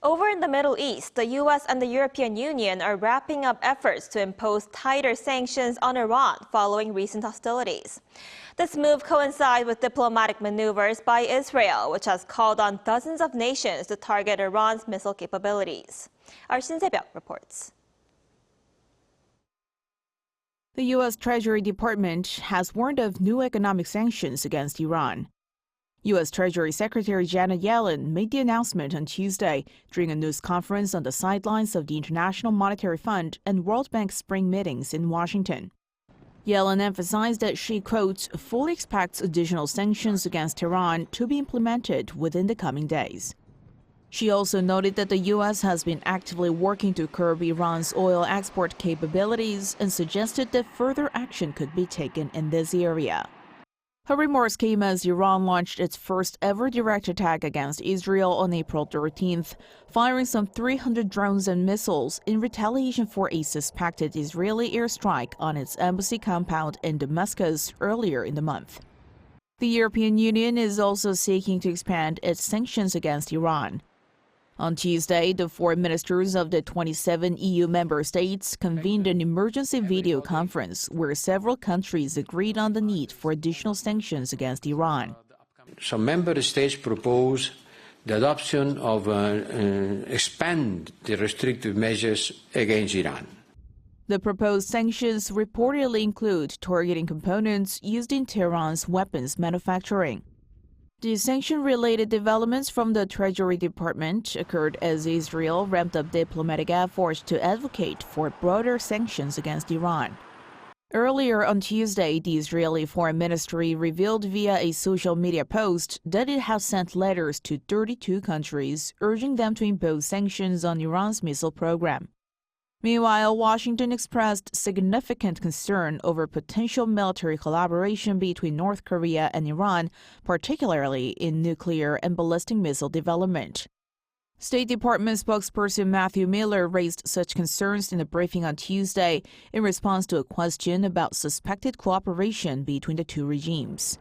Over in the Middle East, the U.S. and the European Union are wrapping up efforts to impose tighter sanctions on Iran following recent hostilities. This move coincides with diplomatic maneuvers by Israel, which has called on dozens of nations to target Iran's missile capabilities. Our Shin Se-byuck reports. The U.S. Treasury Department has warned of new economic sanctions against Iran. U.S. Treasury Secretary Janet Yellen made the announcement on Tuesday during a news conference on the sidelines of the International Monetary Fund and World Bank spring meetings in Washington. Yellen emphasized that she, quote, fully expects additional sanctions against Tehran to be implemented within the coming days. She also noted that the U.S. has been actively working to curb Iran's oil export capabilities and suggested that further action could be taken in this area. Her remarks came as Iran launched its first-ever direct attack against Israel on April 13th, firing some 300 drones and missiles in retaliation for a suspected Israeli airstrike on its embassy compound in Damascus earlier in the month. The European Union is also seeking to expand its sanctions against Iran. On Tuesday, the foreign ministers of the 27 EU member states convened an emergency video conference where several countries agreed on the need for additional sanctions against Iran. Some member states propose the adoption of expand the restrictive measures against Iran. The proposed sanctions reportedly include targeting components used in Tehran's weapons manufacturing. The sanction-related developments from the Treasury Department occurred as Israel ramped up diplomatic efforts to advocate for broader sanctions against Iran. Earlier on Tuesday, the Israeli Foreign Ministry revealed via a social media post that it has sent letters to 32 countries urging them to impose sanctions on Iran's missile program. Meanwhile, Washington expressed significant concern over potential military collaboration between North Korea and Iran, particularly in nuclear and ballistic missile development. State Department spokesperson Matthew Miller raised such concerns in a briefing on Tuesday in response to a question about suspected cooperation between the two regimes.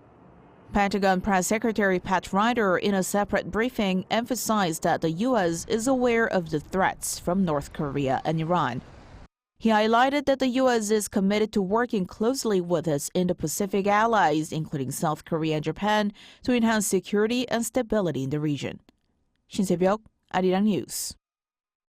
Pentagon Press Secretary Pat Ryder, in a separate briefing, emphasized that the U.S. is aware of the threats from North Korea and Iran. He highlighted that the U.S. is committed to working closely with its Indo-Pacific allies, including South Korea and Japan, to enhance security and stability in the region. Shin Se-byuck, Arirang News.